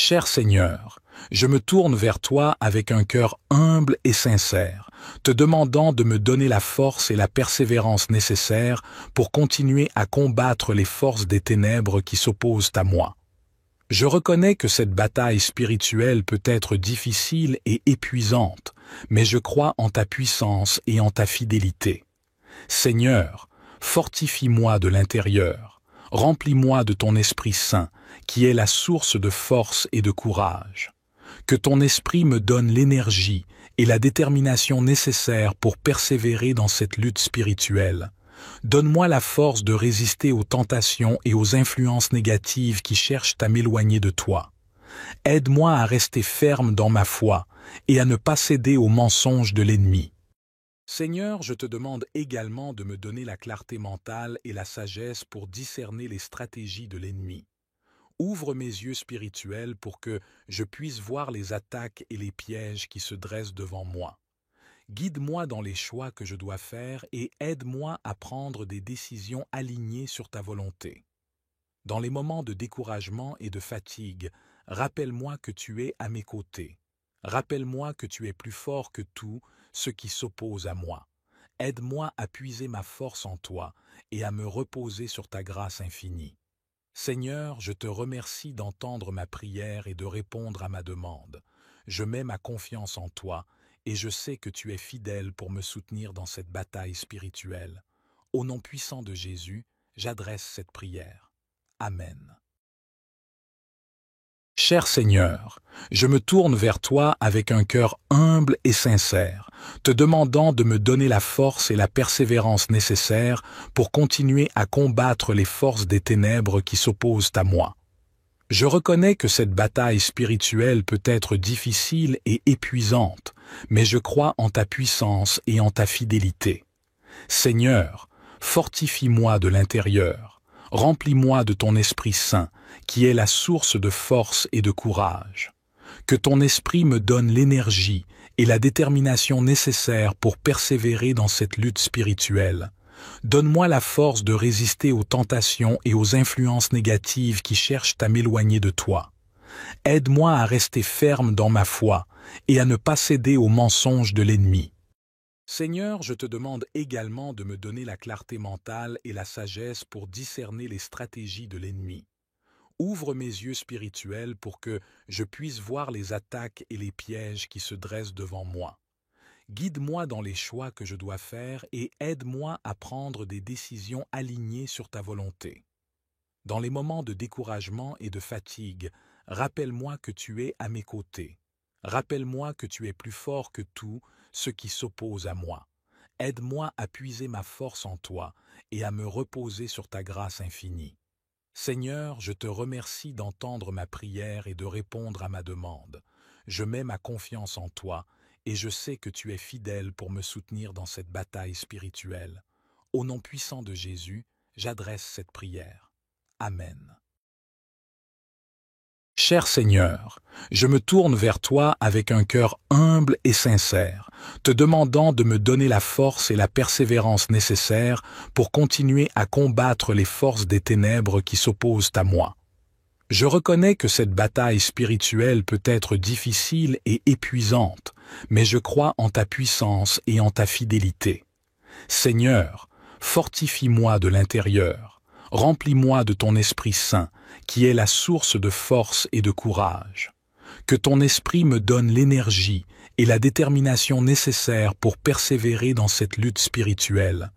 Cher Seigneur, je me tourne vers toi avec un cœur humble et sincère, te demandant de me donner la force et la persévérance nécessaires pour continuer à combattre les forces des ténèbres qui s'opposent à moi. Je reconnais que cette bataille spirituelle peut être difficile et épuisante, mais je crois en ta puissance et en ta fidélité. Seigneur, fortifie-moi de l'intérieur, remplis-moi de ton Esprit Saint, qui est la source de force et de courage. Que ton Esprit me donne l'énergie et la détermination nécessaires pour persévérer dans cette lutte spirituelle. Donne-moi la force de résister aux tentations et aux influences négatives qui cherchent à m'éloigner de toi. Aide-moi à rester ferme dans ma foi et à ne pas céder aux mensonges de l'ennemi. Seigneur, je te demande également de me donner la clarté mentale et la sagesse pour discerner les stratégies de l'ennemi. Ouvre mes yeux spirituels pour que je puisse voir les attaques et les pièges qui se dressent devant moi. Guide-moi dans les choix que je dois faire et aide-moi à prendre des décisions alignées sur ta volonté. Dans les moments de découragement et de fatigue, rappelle-moi que tu es à mes côtés. Rappelle-moi que tu es plus fort que tout ce qui s'oppose à moi. Aide-moi à puiser ma force en toi et à me reposer sur ta grâce infinie. Seigneur, je te remercie d'entendre ma prière et de répondre à ma demande. Je mets ma confiance en toi et je sais que tu es fidèle pour me soutenir dans cette bataille spirituelle. Au nom puissant de Jésus, j'adresse cette prière. Amen. Cher Seigneur, je me tourne vers toi avec un cœur humble et sincère, te demandant de me donner la force et la persévérance nécessaires pour continuer à combattre les forces des ténèbres qui s'opposent à moi. Je reconnais que cette bataille spirituelle peut être difficile et épuisante, mais je crois en ta puissance et en ta fidélité. Seigneur, fortifie-moi de l'intérieur, remplis-moi de ton Esprit Saint, qui est la source de force et de courage. Que ton Esprit me donne l'énergie et la détermination nécessaires pour persévérer dans cette lutte spirituelle. Donne-moi la force de résister aux tentations et aux influences négatives qui cherchent à m'éloigner de toi. Aide-moi à rester ferme dans ma foi et à ne pas céder aux mensonges de l'ennemi. Seigneur, je te demande également de me donner la clarté mentale et la sagesse pour discerner les stratégies de l'ennemi. Ouvre mes yeux spirituels pour que je puisse voir les attaques et les pièges qui se dressent devant moi. Guide-moi dans les choix que je dois faire et aide-moi à prendre des décisions alignées sur ta volonté. Dans les moments de découragement et de fatigue, rappelle-moi que tu es à mes côtés. Rappelle-moi que tu es plus fort que tout ce qui s'oppose à moi. Aide-moi à puiser ma force en toi et à me reposer sur ta grâce infinie. Seigneur, je te remercie d'entendre ma prière et de répondre à ma demande. Je mets ma confiance en toi et je sais que tu es fidèle pour me soutenir dans cette bataille spirituelle. Au nom puissant de Jésus, j'adresse cette prière. Amen. Cher Seigneur, je me tourne vers toi avec un cœur humble et sincère, te demandant de me donner la force et la persévérance nécessaires pour continuer à combattre les forces des ténèbres qui s'opposent à moi. Je reconnais que cette bataille spirituelle peut être difficile et épuisante, mais je crois en ta puissance et en ta fidélité. Seigneur, fortifie-moi de l'intérieur, remplis-moi de ton Esprit Saint, qui est la source de force et de courage. Que ton Esprit me donne l'énergie et la détermination nécessaires pour persévérer dans cette lutte spirituelle.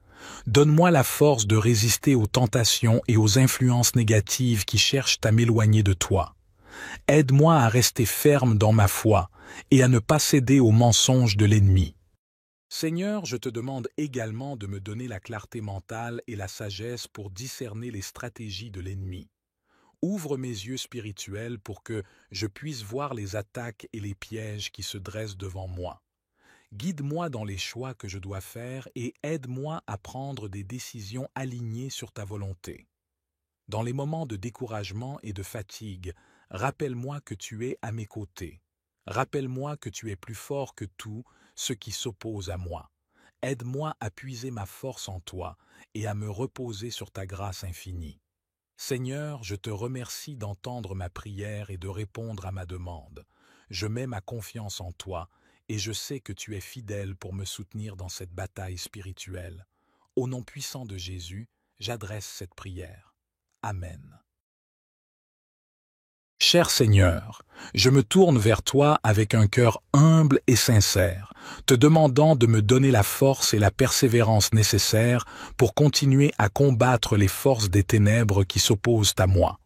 Donne-moi la force de résister aux tentations et aux influences négatives qui cherchent à m'éloigner de toi. Aide-moi à rester ferme dans ma foi et à ne pas céder aux mensonges de l'ennemi. Seigneur, je te demande également de me donner la clarté mentale et la sagesse pour discerner les stratégies de l'ennemi. Ouvre mes yeux spirituels pour que je puisse voir les attaques et les pièges qui se dressent devant moi. Guide-moi dans les choix que je dois faire et aide-moi à prendre des décisions alignées sur ta volonté. Dans les moments de découragement et de fatigue, rappelle-moi que tu es à mes côtés. Rappelle-moi que tu es plus fort que tout ce qui s'oppose à moi. Aide-moi à puiser ma force en toi et à me reposer sur ta grâce infinie. Seigneur, je te remercie d'entendre ma prière et de répondre à ma demande. Je mets ma confiance en toi et je sais que tu es fidèle pour me soutenir dans cette bataille spirituelle. Au nom puissant de Jésus, j'adresse cette prière. Amen. Cher Seigneur, je me tourne vers toi avec un cœur humble et sincère, te demandant de me donner la force et la persévérance nécessaires pour continuer à combattre les forces des ténèbres qui s'opposent à moi.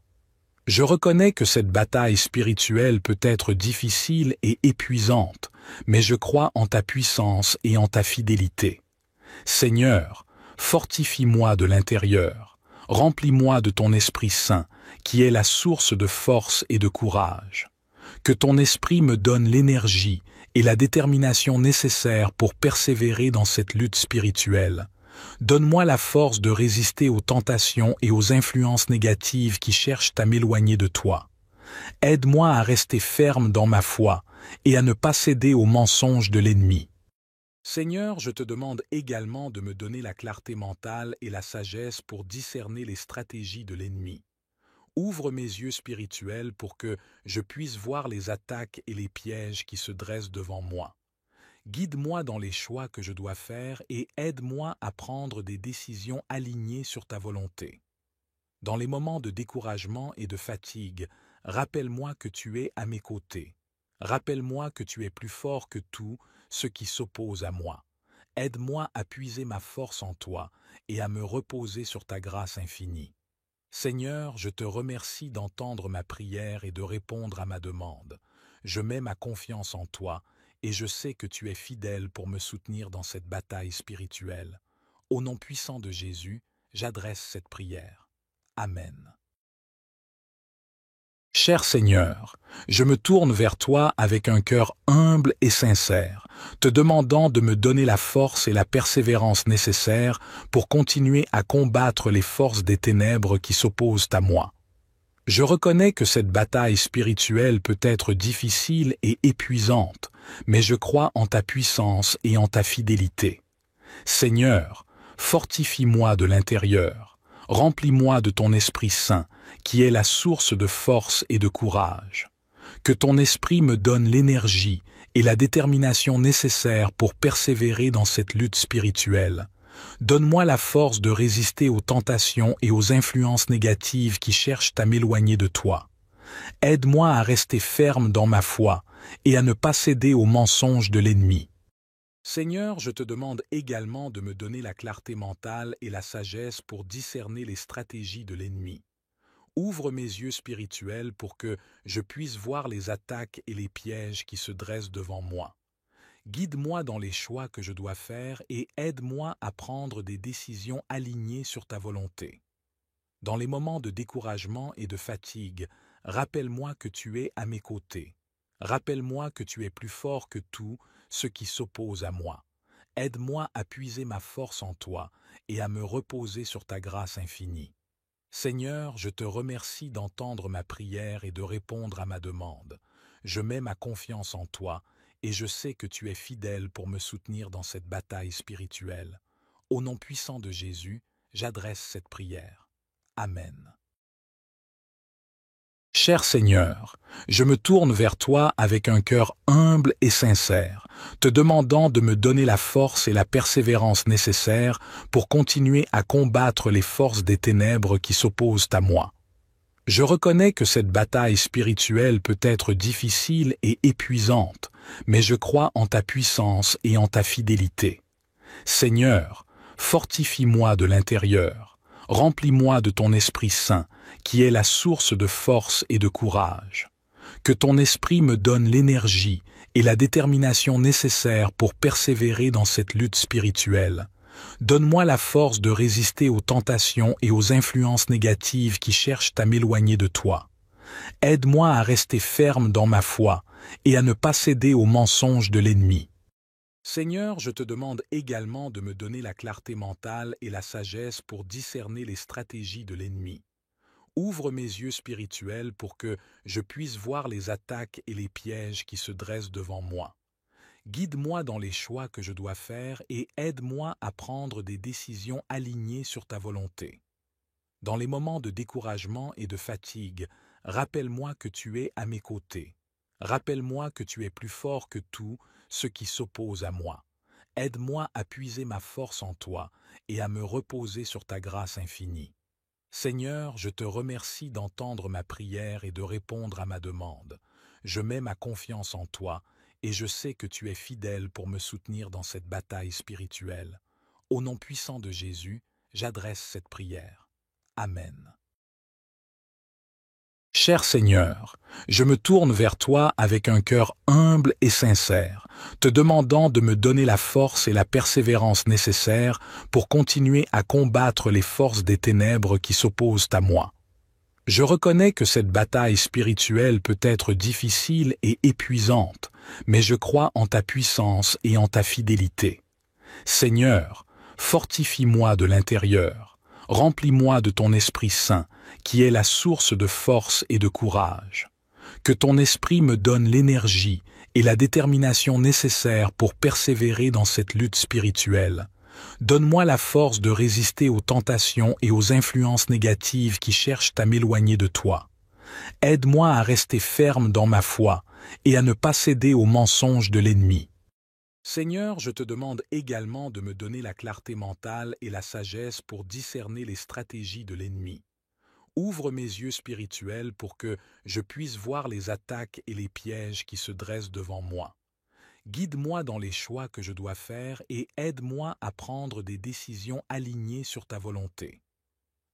Je reconnais que cette bataille spirituelle peut être difficile et épuisante, mais je crois en ta puissance et en ta fidélité. Seigneur, fortifie-moi de l'intérieur, remplis-moi de ton Esprit Saint, qui est la source de force et de courage. Que ton Esprit me donne l'énergie et la détermination nécessaires pour persévérer dans cette lutte spirituelle. Donne-moi la force de résister aux tentations et aux influences négatives qui cherchent à m'éloigner de toi. Aide-moi à rester ferme dans ma foi et à ne pas céder aux mensonges de l'ennemi. Seigneur, je te demande également de me donner la clarté mentale et la sagesse pour discerner les stratégies de l'ennemi. Ouvre mes yeux spirituels pour que je puisse voir les attaques et les pièges qui se dressent devant moi. Guide-moi dans les choix que je dois faire et aide-moi à prendre des décisions alignées sur ta volonté. Dans les moments de découragement et de fatigue, rappelle-moi que tu es à mes côtés. Rappelle-moi que tu es plus fort que tout ce qui s'oppose à moi. Aide-moi à puiser ma force en toi et à me reposer sur ta grâce infinie. Seigneur, je te remercie d'entendre ma prière et de répondre à ma demande. Je mets ma confiance en toi et je sais que tu es fidèle pour me soutenir dans cette bataille spirituelle. Au nom puissant de Jésus, j'adresse cette prière. Amen. Cher Seigneur, je me tourne vers toi avec un cœur humble et sincère, te demandant de me donner la force et la persévérance nécessaires pour continuer à combattre les forces des ténèbres qui s'opposent à moi. Je reconnais que cette bataille spirituelle peut être difficile et épuisante, mais je crois en ta puissance et en ta fidélité. Seigneur, fortifie-moi de l'intérieur, remplis-moi de ton Esprit Saint, qui est la source de force et de courage. Que ton Esprit me donne l'énergie et la détermination nécessaires pour persévérer dans cette lutte spirituelle. Donne-moi la force de résister aux tentations et aux influences négatives qui cherchent à m'éloigner de toi. Aide-moi à rester ferme dans ma foi et à ne pas céder aux mensonges de l'ennemi. Seigneur, je te demande également de me donner la clarté mentale et la sagesse pour discerner les stratégies de l'ennemi. Ouvre mes yeux spirituels pour que je puisse voir les attaques et les pièges qui se dressent devant moi. Guide-moi dans les choix que je dois faire et aide-moi à prendre des décisions alignées sur ta volonté. Dans les moments de découragement et de fatigue, rappelle-moi que tu es à mes côtés. Rappelle-moi que tu es plus fort que tout ce qui s'oppose à moi. Aide-moi à puiser ma force en toi et à me reposer sur ta grâce infinie. Seigneur, je te remercie d'entendre ma prière et de répondre à ma demande. Je mets ma confiance en toi et je sais que tu es fidèle pour me soutenir dans cette bataille spirituelle. Au nom puissant de Jésus, j'adresse cette prière. Amen. Cher Seigneur, je me tourne vers toi avec un cœur humble et sincère, te demandant de me donner la force et la persévérance nécessaires pour continuer à combattre les forces des ténèbres qui s'opposent à moi. Je reconnais que cette bataille spirituelle peut être difficile et épuisante, mais je crois en ta puissance et en ta fidélité. Seigneur, fortifie-moi de l'intérieur, remplis-moi de ton Esprit Saint, qui est la source de force et de courage. Que ton Esprit me donne l'énergie et la détermination nécessaires pour persévérer dans cette lutte spirituelle. Donne-moi la force de résister aux tentations et aux influences négatives qui cherchent à m'éloigner de toi. Aide-moi à rester ferme dans ma foi et à ne pas céder aux mensonges de l'ennemi. Seigneur, je te demande également de me donner la clarté mentale et la sagesse pour discerner les stratégies de l'ennemi. Ouvre mes yeux spirituels pour que je puisse voir les attaques et les pièges qui se dressent devant moi. Guide-moi dans les choix que je dois faire et aide-moi à prendre des décisions alignées sur ta volonté. Dans les moments de découragement et de fatigue, rappelle-moi que tu es à mes côtés. Rappelle-moi que tu es plus fort que tout ce qui s'oppose à moi. Aide-moi à puiser ma force en toi et à me reposer sur ta grâce infinie. Seigneur, je te remercie d'entendre ma prière et de répondre à ma demande. Je mets ma confiance en toi et je sais que tu es fidèle pour me soutenir dans cette bataille spirituelle. Au nom puissant de Jésus, j'adresse cette prière. Amen. Cher Seigneur, je me tourne vers toi avec un cœur humble et sincère, te demandant de me donner la force et la persévérance nécessaires pour continuer à combattre les forces des ténèbres qui s'opposent à moi. Je reconnais que cette bataille spirituelle peut être difficile et épuisante, mais je crois en ta puissance et en ta fidélité. Seigneur, fortifie-moi de l'intérieur, remplis-moi de ton Esprit Saint, qui est la source de force et de courage. Que ton Esprit me donne l'énergie et la détermination nécessaires pour persévérer dans cette lutte spirituelle. Donne-moi la force de résister aux tentations et aux influences négatives qui cherchent à m'éloigner de toi. Aide-moi à rester ferme dans ma foi et à ne pas céder aux mensonges de l'ennemi. Seigneur, je te demande également de me donner la clarté mentale et la sagesse pour discerner les stratégies de l'ennemi. Ouvre mes yeux spirituels pour que je puisse voir les attaques et les pièges qui se dressent devant moi. Guide-moi dans les choix que je dois faire et aide-moi à prendre des décisions alignées sur ta volonté.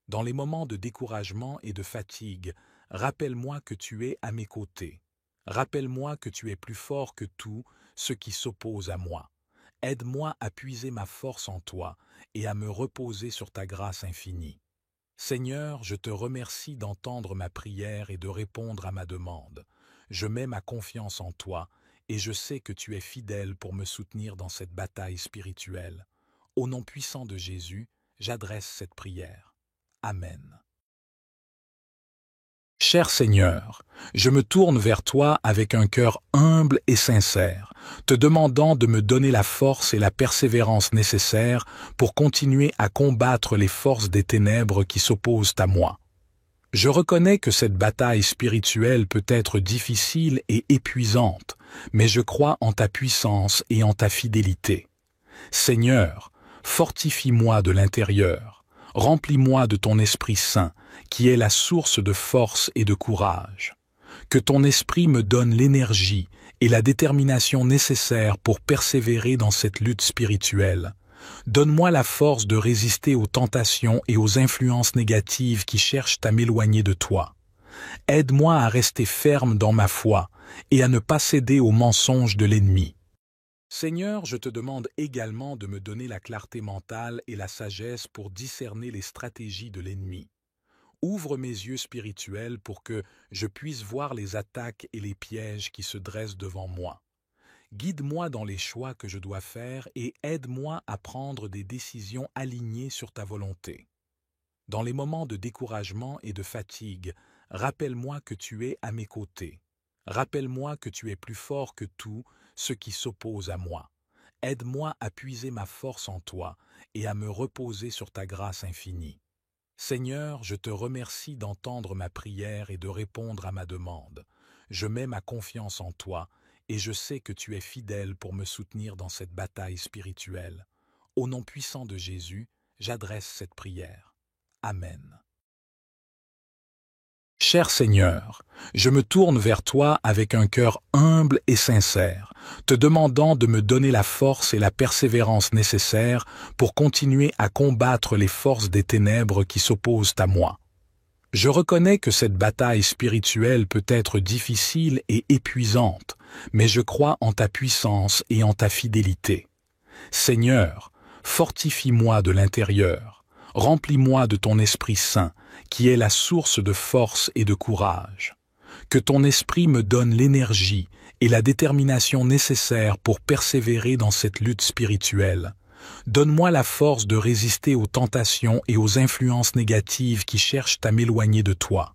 Dans les moments de découragement et de fatigue, rappelle-moi que tu es à mes côtés. Rappelle-moi que tu es plus fort que tout ce qui s'oppose à moi. Aide-moi à puiser ma force en toi et à me reposer sur ta grâce infinie. Seigneur, je te remercie d'entendre ma prière et de répondre à ma demande. Je mets ma confiance en toi et je sais que tu es fidèle pour me soutenir dans cette bataille spirituelle. Au nom puissant de Jésus, j'adresse cette prière. Amen. Cher Seigneur, je me tourne vers toi avec un cœur humble et sincère, te demandant de me donner la force et la persévérance nécessaires pour continuer à combattre les forces des ténèbres qui s'opposent à moi. Je reconnais que cette bataille spirituelle peut être difficile et épuisante, mais je crois en ta puissance et en ta fidélité. Seigneur, fortifie-moi de l'intérieur, remplis-moi de ton Esprit Saint, qui est la source de force et de courage. Que ton Esprit me donne l'énergie et la détermination nécessaires pour persévérer dans cette lutte spirituelle. Donne-moi la force de résister aux tentations et aux influences négatives qui cherchent à m'éloigner de toi. Aide-moi à rester ferme dans ma foi et à ne pas céder aux mensonges de l'ennemi. Seigneur, je te demande également de me donner la clarté mentale et la sagesse pour discerner les stratégies de l'ennemi. Ouvre mes yeux spirituels pour que je puisse voir les attaques et les pièges qui se dressent devant moi. Guide-moi dans les choix que je dois faire et aide-moi à prendre des décisions alignées sur ta volonté. Dans les moments de découragement et de fatigue, rappelle-moi que tu es à mes côtés. Rappelle-moi que tu es plus fort que tout ce qui s'oppose à moi. Aide-moi à puiser ma force en toi et à me reposer sur ta grâce infinie. Seigneur, je te remercie d'entendre ma prière et de répondre à ma demande. Je mets ma confiance en toi et je sais que tu es fidèle pour me soutenir dans cette bataille spirituelle. Au nom puissant de Jésus, j'adresse cette prière. Amen. Cher Seigneur, je me tourne vers toi avec un cœur humble et sincère, te demandant de me donner la force et la persévérance nécessaires pour continuer à combattre les forces des ténèbres qui s'opposent à moi. Je reconnais que cette bataille spirituelle peut être difficile et épuisante, mais je crois en ta puissance et en ta fidélité. Seigneur, fortifie-moi de l'intérieur, remplis-moi de ton Esprit Saint, qui est la source de force et de courage. Que ton Esprit me donne l'énergie et la détermination nécessaires pour persévérer dans cette lutte spirituelle. Donne-moi la force de résister aux tentations et aux influences négatives qui cherchent à m'éloigner de toi.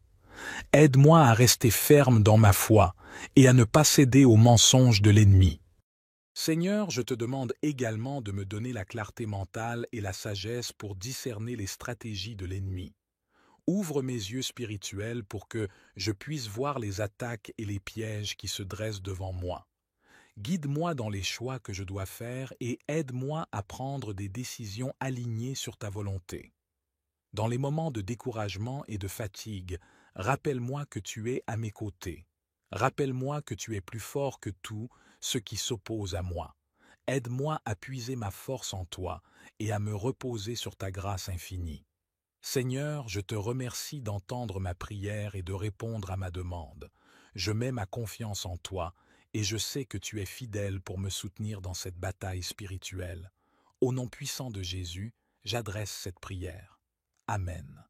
Aide-moi à rester ferme dans ma foi et à ne pas céder aux mensonges de l'ennemi. Seigneur, je te demande également de me donner la clarté mentale et la sagesse pour discerner les stratégies de l'ennemi. Ouvre mes yeux spirituels pour que je puisse voir les attaques et les pièges qui se dressent devant moi. Guide-moi dans les choix que je dois faire et aide-moi à prendre des décisions alignées sur ta volonté. Dans les moments de découragement et de fatigue, rappelle-moi que tu es à mes côtés. Rappelle-moi que tu es plus fort que tout ce qui s'oppose à moi. Aide-moi à puiser ma force en toi et à me reposer sur ta grâce infinie. Seigneur, je te remercie d'entendre ma prière et de répondre à ma demande. Je mets ma confiance en toi et je sais que tu es fidèle pour me soutenir dans cette bataille spirituelle. Au nom puissant de Jésus, j'adresse cette prière. Amen.